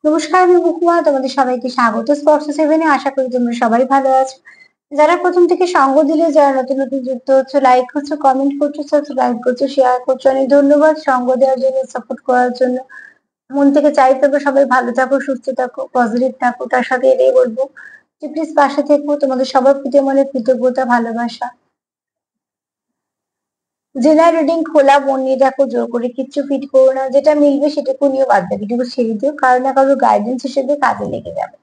নমস্কার, আমি মুকুমা। তোমাদের সবাইকে স্বাগত স্পর্শ সেভেনে। আশা করি তোমরা সবাই ভালো আছো। যারা প্রথম থেকে সঙ্গ দিলে, যারা নতুন নতুন যুক্ত হচ্ছে, লাইক করছো, কমেন্ট করছো, সাবস্ক্রাইব করছো, শেয়ার করছো, অনেক ধন্যবাদ সঙ্গ দেওয়ার জন্য, সাপোর্ট করার জন্য। মন থেকে চাই তবে সবাই ভালো থাকো, সুস্থ থাকো, পজিটিভ থাকো। তার সাথে এটাই বলবো যে প্লিজ পাশে থেকো। তোমাদের সবার প্রতি মনে কৃতজ্ঞতা, ভালোবাসা। জেনারেল রিডিং খোলা মন নিয়ে দেখো, জোর করে কিচ্ছু ফিট করো না। যেটা মিলবে সেটুকু নিয়ে বাদ বাকিটুকু ছেড়ে দিও। কারো না কারো গাইডেন্স হিসেবে কাজে লেগে যাবে।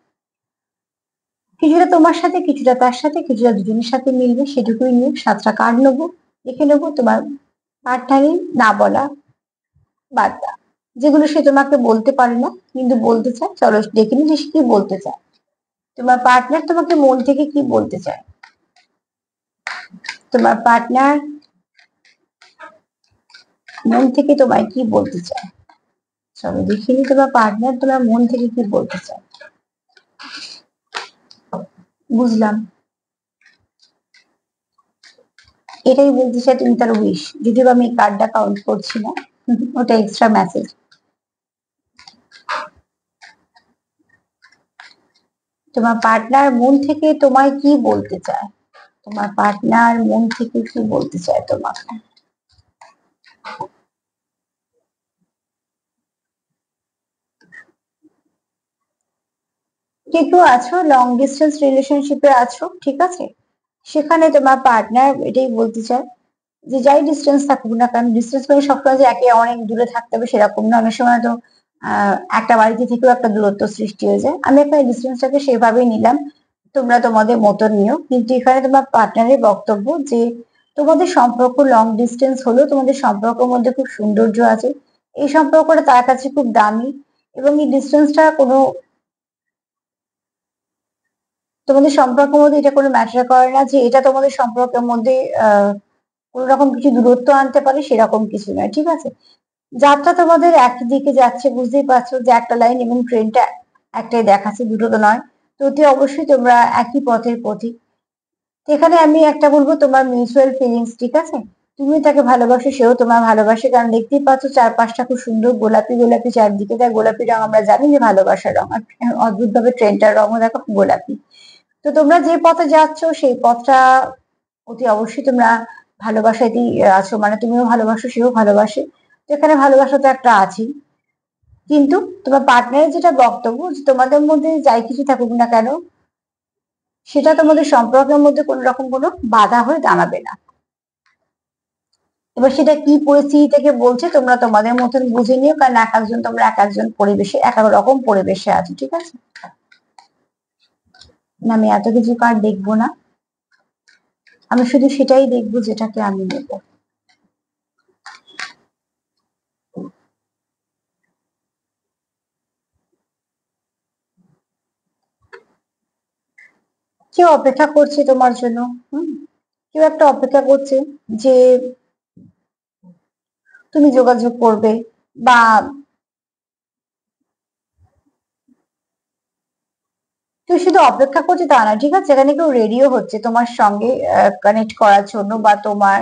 কিছুটা তোমার সাথে, কিছুটা তার সাথে, কিছুটা দুজনের সাথে মিলবে, সেটুকুই নিয়ে 7টা কার্ড নেবো, দেখে নেবো তোমার পার্টনারই না বলা বার্তা, যেগুলো সে তোমাকে বলতে পারে না কিন্তু বলতে চায়। চলো দেখে নি যে সে কি বলতে চায়। তোমার পার্টনার তোমাকে মন থেকে কি বলতে চায়। তোমার পার্টনার মন থেকে তোমায় কি বলতে চায়। চলো দেখে নি তোমার পার্টনার তোমার মন থেকে কি বলতে চায়। বুঝলাম, এটাই বলতে চাই তুমি তার উইশ। যদিও আমি কার্ডটা কাউন্ট করছি না, ওটা এক্সট্রা মেসেজ। তোমার পার্টনার মন থেকে তোমায় কি বলতে চায়। তোমার পার্টনার মন থেকে কি বলতে চায় তোমাকে। কেউ কেউ আছো লং ডিস্টেন্স রিলেশনশিপে আছো, ঠিক আছে। সেখানে তোমার পার্টনার এটাই বলতে চায় যে যাই ডিস্টেন্স থাকুক না কারণ, ডিস্টেন্স মানে সবসময় যে একে অনেক দূরে থাকতে হবে সেরকম না। অনেক সময় তো একটা বাড়িতে থেকেও একটা দূরত্ব সৃষ্টি হয়ে যায়। আমি এখানে ডিস্টেন্সটাকে সেভাবেই নিলাম, তোমরা তোমাদের মতন নিও। কিন্তু এখানে তোমার পার্টনারের বক্তব্য যে তোমাদের সম্পর্ক লং ডিস্টেন্স হলেও তোমাদের সম্পর্কের মধ্যে খুব সৌন্দর্য আছে। এই সম্পর্কটা তার কাছে খুব দামি, এবং এই ডিস্টেন্সটা কোনো তোমাদের সম্পর্কের মধ্যে এটা কোনো ম্যাটার করে না যে এটা তোমাদের সম্পর্কের মধ্যে আহ কোন রকম কিছু দূরত্ব আনতে পারে, সেরকম কিছু নয়, ঠিক আছে। যাত্রা তোমাদের একই দিকে যাচ্ছে, বুঝতেই পারছো যে একটা লাইন এবং ট্রেনটা একটাই দেখাচ্ছে, দুটো তো নয়। তো অতি অবশ্যই তোমরা একই পথের পথিক। তো এখানে আমি একটা বলবো, তোমার মিউচুয়াল ফিলিংস, ঠিক আছে। তুমি তাকে ভালোবাসো, সেও তোমার ভালোবাসে। কারণ দেখতেই পাচ্ছ চারপাশটা খুব সুন্দর গোলাপি গোলাপি চারদিকে। তাই গোলাপি রং আমরা জানি যে ভালোবাসার রং। আর অদ্ভুত ভাবে ট্রেনটার রঙও দেখো গোলাপি। তো তোমরা যে পথে যাচ্ছ সেই পথটা অতি অবশ্যই তোমরা ভালোবাসাতেই আছো, মানে তুমিও ভালোবাসো, সেও ভালোবাসে। তো এখানে ভালোবাসা তো একটা আছেই। কিন্তু তোমার পার্টনারের যেটা বক্তব্য যে তোমাদের মধ্যে যাই কিছু থাকুক না কেন, সেটা তোমাদের সম্পর্কের মধ্যে কোন রকম কোনো বাধা হয়ে দাঁড়াবে না। এবার সেটা কি পরিস্থিতি থেকে বলছে তোমরা তোমাদের মতন বুঝে নিও, কারণ এক একজন তোমরা এক একজন পরিবেশে এক এক রকম পরিবেশে আছো, ঠিক আছে। না, আমি এত কিছু কার্ড দেখবো না, আমি শুধু সেটাই দেখবো যেটাকে আমি নেবো। কেউ অপেক্ষা করছে তোমার জন্য। হুম, কেউ একটা অপেক্ষা করছে যে তুমি যোগাযোগ করবে, বা কেউ শুধু অপেক্ষা করছে তা না, ঠিক আছে। এখানে কেউ রেডিও হচ্ছে তোমার সঙ্গে কানেক্ট করার জন্য, বা তোমার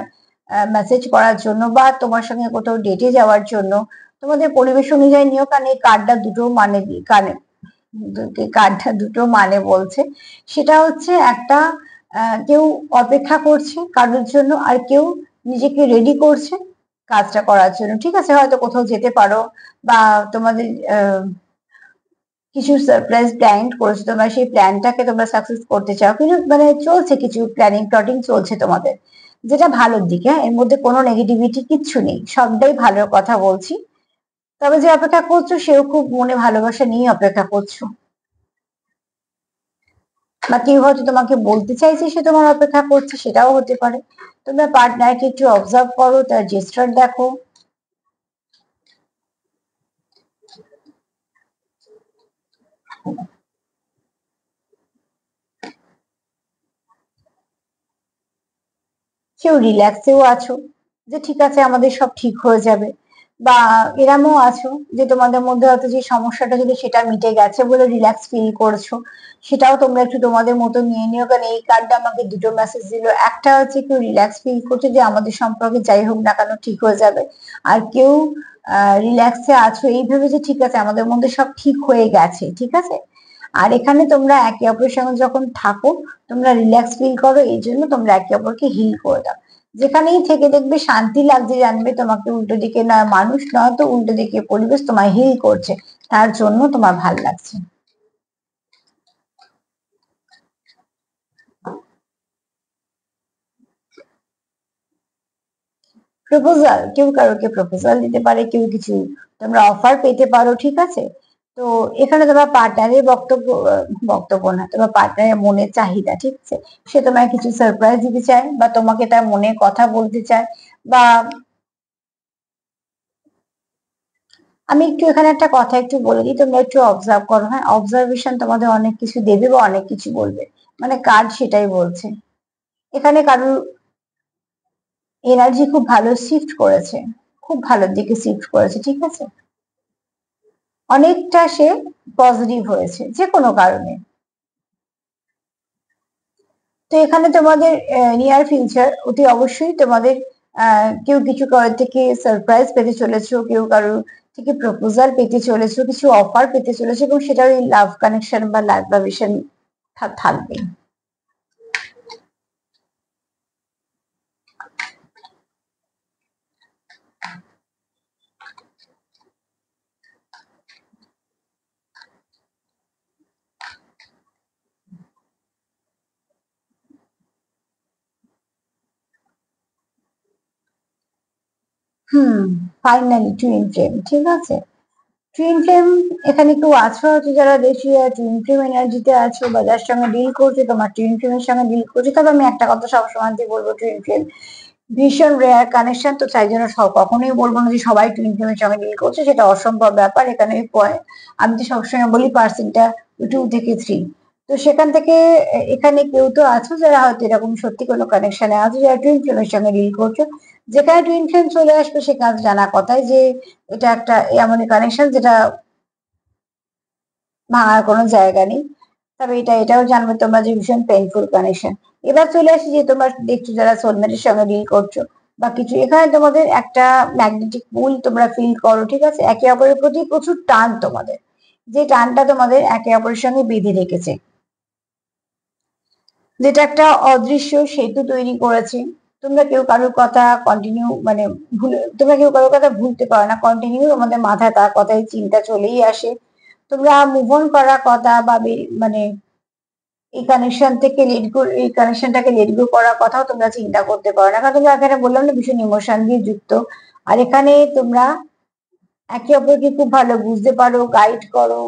মেসেজ করার জন্য, বা তোমার সঙ্গে কোথাও ডেটে যাওয়ার জন্য। তোমাদের পরিবেশ অনুযায়ী নিও, কারণ এই কার্ডটা দুটো মানে কানে কার্ডটা দুটো মানে বলছে। সেটা হচ্ছে একটা কেউ অপেক্ষা করছে কারোর জন্য, আর কেউ নিজেকে রেডি করছে কাজটা করার জন্য, ঠিক আছে। হয়তো কোথাও যেতে পারো, বা তোমাদের কিছু সারপ্রাইজ প্ল্যান করেছো তোমরা, সেই প্ল্যানটাকে তোমরা সাকসেস করতে চাও। কিন্তু মানে চলছে কিছু প্ল্যানিং প্লটিং চলছে তোমাদের, যেটা ভালোর দিকে। হ্যাঁ, এর মধ্যে কোনো নেগেটিভিটি কিচ্ছু নেই, সবটাই ভালোর কথা বলছি। তবে যে অপেক্ষা করছো সেও খুব মনে ভালোবাসা নিয়ে অপেক্ষা করছো, বা কেউ হয়তো তোমাকে বলতে চাইছে সে তোমার অপেক্ষা করছে, সেটাও হতে পারে। তোমরা পার্টনারকে একটু অবজার্ভ করো, তার জেস্টার দেখো। কেউ রিল্যাক্সেও আছো, যে ঠিক আছে আমাদের সব ঠিক হয়ে যাবে। বা এরমও আছো যে তোমাদের মধ্যে হয়তো যে সমস্যাটা ছিল সেটা মিটে গেছে বলে রিল্যাক্স ফিল করছো, সেটাও তোমরা একটু তোমাদের মতো নিয়ে নিও। কারণ এই কার্ডটা আমাকে দুটো মেসেজ দিল, একটা হচ্ছে কেউ রিল্যাক্স ফিল করছে যে আমাদের সম্পর্কে যাই হোক না কেন ঠিক হয়ে যাবে, আর কেউ রিল্যাক্সে আছো এই ভেবে যে ঠিক আছে আমাদের মধ্যে সব ঠিক হয়ে গেছে, ঠিক আছে। আর এখানে তোমরা একে অপরের সঙ্গে যখন থাকো তোমরা রিল্যাক্স ফিল করো, এই জন্য তোমরা একে অপরকে হিল করে দাও। যেখানেই থেকে দেখবে শান্তি লাগছে, জানবে তোমাকে উল্টো দিকে না মানুষ নয় তো উল্টো দিকে পরিবেশ তোমায় হিল করছে, তার জন্য তোমার ভাল লাগছে। প্রপোজাল, কেউ কারোকে প্রপোজাল দিতে পারে, কেউ কিছু তোমরা অফার পেতে পারো, ঠিক আছে। তো এখানে তোমার পার্টনারের বক্তব্য না, তোমার পার্টনারের মনের চাহিদা, ঠিক আছে। সে তোমায় কিছু সারপ্রাইজ দিতে চায় বা তোমাকে তার মনে কথা বলতে চায়, বা আমি একটু এখানে একটা কথা একটু বলে দিই, তোমরা একটু অবজার্ভ করো, হ্যাঁ। অবজারভেশন তোমাদের অনেক কিছু দেবে বা অনেক কিছু বলবে, মানে কার্ড সেটাই বলছে। এখানে কারোর এনার্জি খুব ভালো শিফট করেছে, খুব ভালোর দিকে শিফট করেছে, ঠিক আছে। অনেকটা সে পজিটিভ হয়েছে যে কোনো কারণে। তো এখানে তোমাদের নিয়ার ফিউচার অতি অবশ্যই তোমাদের কেউ কিছু কারোর থেকে সারপ্রাইজ পেতে চলেছো, কেউ কারোর থেকে প্রপোজাল পেতে চলেছো, কিছু অফার পেতে চলেছো, এবং সেটা ওই লাভ কানেকশন বা লাভ ভাইব্রেশন থাকবে। হুম, ফাইনালি টুইন ফ্লেম, ঠিক আছে। টুইন ফ্লেম এখানে কেউ আছো হচ্ছে যারা বেশি টুইন ফ্লেম এনার্জিতে আছো বা যার সঙ্গে ডিল করছো, তোমার টুইন ফ্লেমের সঙ্গে ডিল করছো। তবে আমি একটা কথা সবসময় বলবো, টুইন ফ্লেম ভীষণ রেয়ার কানেকশন, তো তাই জন্য কখনোই বলবো না যে সবাই টুইন ফ্লেমের সঙ্গে ডিল করছে, সেটা অসম্ভব ব্যাপার। এখানে আমি তো সবসময় বলি পার্সেন্টটা 2 থেকে 3। তো সেখান থেকে এখানে কেউ তো আছো যারা হয়তো এরকম সত্যি কোনো কানেকশনে আছো, যারা টুইন ফ্লেমের সঙ্গে ডিল করছো। যেখানে টুইন ফ্লেম চলে আসবে সেখানে জানা কথাই যে এটা একটা এমন কানেকশন যেটা ভাঙার কোনো জায়গা নেই। তবে এটাও জানবে তোমরা যে ভীষণ পেইনফুল কানেকশন। এবার চলে আসি যে তোমরা দেখছো যারা সোলমেটের সঙ্গে ডিল করছো বা কিছু, এখানে তোমাদের একটা ম্যাগনেটিক পুল তোমরা ফিল করো, ঠিক আছে। একে অপরের প্রতি প্রচুর টান তোমাদের, যে টানটা তোমাদের একে অপরের সঙ্গে বেঁধে রেখেছে, যেটা একটা অদৃশ্য সেতু তৈরি করেছে। তোমরা কেউ কারোর কথা কন্টিনিউ মানে তোমরা কেউ কারোর কথা ভুলতে পারো না, কন্টিনিউ তোমাদের মাথায় তার কথাই চিন্তা চলেই আসে। তোমরা মুভ অন করার কথা বা মানে এই কানেকশনটাকে লেট গো করার কথাও তোমরা চিন্তা করতে পারো না, কারণ তোমরা এখানে বললাম না ভীষণ ইমোশন দিয়ে যুক্ত। আর এখানে তোমরা একে অপরকে খুব ভালো বুঝতে পারো, গাইড করো,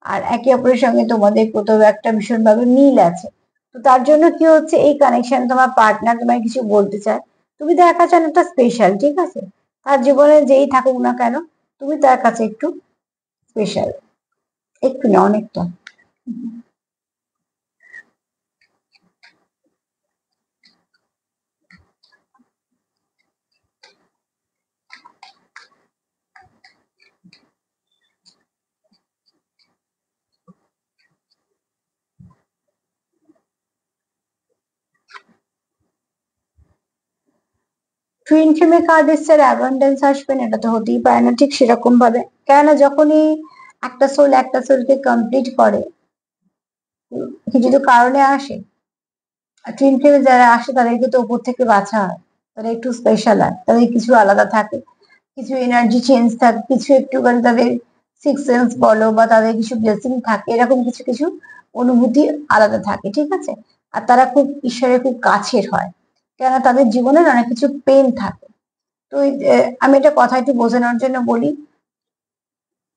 আর একে অপরের সঙ্গে তোমাদের কোথাও একটা ভীষণ ভাবে মিল আছে। তো তার জন্য কি হচ্ছে, এই কানেকশন তোমার পার্টনার তোমায় কিছু বলতে চায়, তুমি তার কাছে অনেকটা স্পেশাল, ঠিক আছে। তার জীবনে যেই থাকুক না কেন, তুমি তার কাছে একটু স্পেশাল, একটু না অনেকটা। টুইন ফ্লেমে কার্ড এসছে আর অ্যাবান্ডেন্স আসবে না, এটা তো হতেই পারে না ঠিক সেরকম ভাবে। কেননা যখনই একটা সোলকে কমপ্লিট করে, কিছু তো কারণে আসে। আর টুইন ফ্লেমে যারা আসে তাদেরকে তো উপর থেকে বাঁচা হয়, তারা একটু স্পেশাল হয়, তাদের কিছু আলাদা থাকে, কিছু এনার্জি চেঞ্জ থাকে, কিছু একটুখানি তাদের সিক্স সেন্স বলো বা তাদের কিছু ব্লেসিং থাকে, এরকম কিছু কিছু অনুভূতি আলাদা থাকে, ঠিক আছে। আর তারা খুব ঈশ্বরের খুব কাছের হয়, কেননা তাদের জীবনের অনেক কিছু পেন থাকে। তো আমি এটা কথা একটু বোঝানোর জন্য বলি,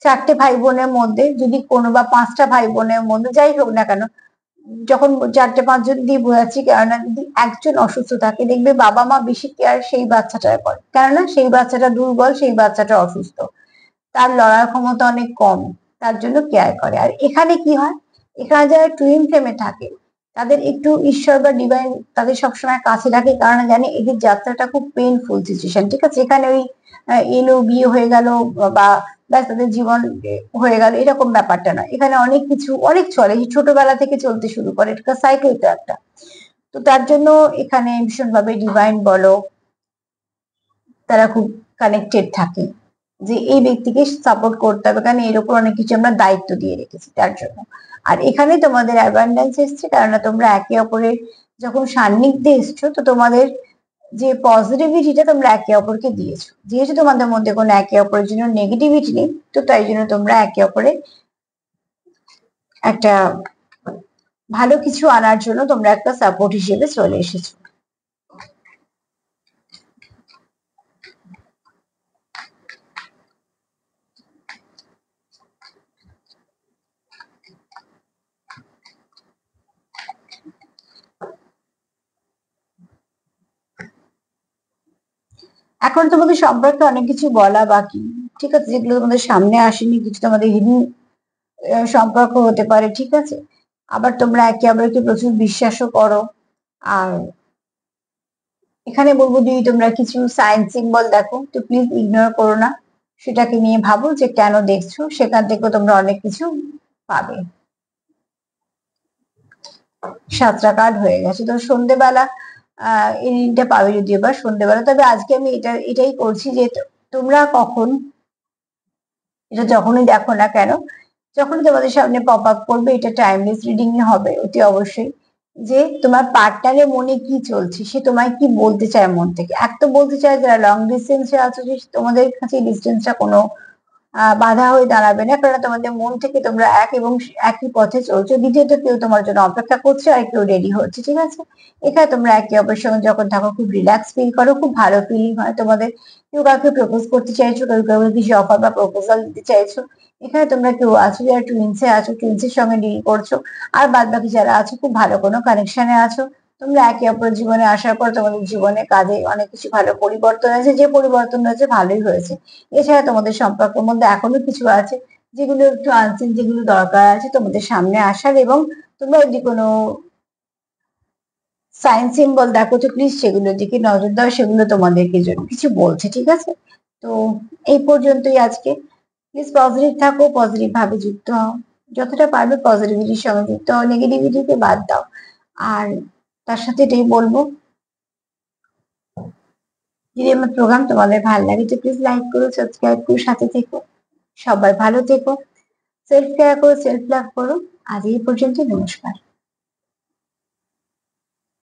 4টে ভাই বোনের মধ্যে যদি কোনো বা 5টা ভাই বোনের মধ্যে যাই হোক না কেন, যখন 4টে 5জন দিয়ে বোঝাচ্ছি, কেননা যদি একজন অসুস্থ থাকে দেখবে বাবা মা বেশি কেয়ার সেই বাচ্চাটার করে, কেননা সেই বাচ্চাটা দুর্বল, সেই বাচ্চাটা অসুস্থ, তার লড়ার ক্ষমতা অনেক কম, তার জন্য কেয়ার করে। আর এখানে কি হয়, এখানে যারা টুইন ফ্লেমে থাকে তাদের একটু ঈশ্বর বা ডিভাইন তাদের সবসময় কাছে রাখে, কারণ জানে এদের যাত্রাটা খুব পেইনফুল সিচুয়েশন, ঠিক আছে। এখানে ওই এলো বিয়ে হয়ে গেল বা ব্যাস তাদের জীবন হয়ে গেল এরকম ব্যাপারটা নয়। এখানে অনেক কিছু অনেক চলে, ছোটবেলা থেকে চলতে শুরু করে, এটা সাইকেল তো একটা। তো তার জন্য এখানে ভীষণভাবে ডিভাইন বলো, তারা খুব কানেক্টেড থাকে যে এই ব্যক্তিকে সাপোর্ট করতে হবে, কারণ এর উপর অনেক কিছু আমরা দায়িত্ব দিয়ে রেখেছি তার জন্য। আর এখানে তোমাদের অ্যাবান্ডেন্স এসছে, কারণ তোমরা একে অপরের যখন সান্নিধ্যে এসছো, তো তোমাদের যে পজিটিভিটিটা তোমরা একে অপরকে দিয়েছো, যেহেতু তোমাদের মধ্যে কোনো একে অপরের জন্য নেগেটিভিটি নেই, তো তাই জন্য তোমরা একে অপরে একটা ভালো কিছু আনার জন্য তোমরা একটা সাপোর্ট হিসেবে চলে এসেছো। এখন তোমাদের সম্পর্কে অনেক কিছু বলা বাকি, ঠিক আছে, যেগুলো তোমাদের সামনে আসেনি, কিছু তোমাদের হিডেন সম্পর্ক হতে পারে, ঠিক আছে। আবার তোমরা একে অপরকে প্রচুর বিশ্বাসও করো। আর এখানে বলবো, যদি তোমরা কিছু সাইন সিম্বল দেখো তো প্লিজ ইগনোর করো না, সেটাকে নিয়ে ভাবো যে কেন দেখছো, সেখান থেকে তোমরা অনেক কিছু পাবে। 7টা কার্ড হয়ে গেছে, তো সন্ধেবেলা এই রিডিংটা পাবে যদিও বা সন্ধেবেলা। তবে আজকে আমি এটাই করছি যে তোমরা কখন এটা যখনই দেখো না কেন, যখনই তোমাদের সামনে পপ আপ করবে, এটা টাইমলেস রিডিং হবে অতি অবশ্যই। যে তোমার পার্টনারের মনে কি চলছে, সে তোমায় কি বলতে চায় মন থেকে। এক তো বলতে চায় যারা লং ডিস্টেন্সে আছো, যে তোমাদের কাছে ডিস্টেন্সটা কোনো বাধা হয়ে দাঁড়াবে না, কারণ তোমাদের মন থেকে তোমরা এক এবং একই পথে চলছো। দ্বিতীয়ত কেউ তোমার জন্য অপেক্ষা করছে আর কেউ রেডি হচ্ছে, ঠিক আছে। এখানে তোমরা একে অপরের সঙ্গে যখন থাকো খুব রিল্যাক্স ফিল করো, খুব ভালো ফিলিং হয় তোমাদের। কেউ কাউকে প্রপোজ করতে চাইছো, কেউ কাউকে কিছু অফার বা প্রপোজাল দিতে চাইছো। এখানে তোমরা কেউ আছো যারা টুইন্সে আছো, টুইন্সের সঙ্গে ডিল করছো। আর বাদ বাকি যারা আছো খুব ভালো কোনো কানেকশনে আছো। তোমরা একে অপরের জীবনে আসার পর তোমাদের জীবনে কাজে অনেক কিছু ভালো পরিবর্তন হয়েছে, যে পরিবর্তন হয়েছে ভালোই হয়েছে। এছাড়া তোমাদের সম্পর্কের মধ্যে এখনো কিছু আছে যেগুলো একটু আনসিন, যেগুলো দরকার আছে তোমাদের সামনে আসার। এবং তোমরা যদি কোনো সাইন সিম্বল দেখো তো প্লিজ সেগুলোর দিকে নজর দাও, সেগুলো তোমাদেরকে জন্য কিছু বলছে, ঠিক আছে। তো এই পর্যন্তই আজকে। প্লিজ পজিটিভ থাকো, পজিটিভ ভাবে যুক্ত হও, যতটা পারবে পজিটিভিটির সঙ্গে যুক্ত হও, নেগেটিভিটিকে বাদ দাও। আর তার সাথে এটাই বলবো, যদি আমার প্রোগ্রাম তোমাদের ভালো লাগে তো প্লিজ লাইক করো, সাবস্ক্রাইব করো, সাথে থেকো। সবাই ভালো থেকো, সেলফ কেয়ার করো, সেলফ লাভ করো। আজ এই পর্যন্ত, নমস্কার।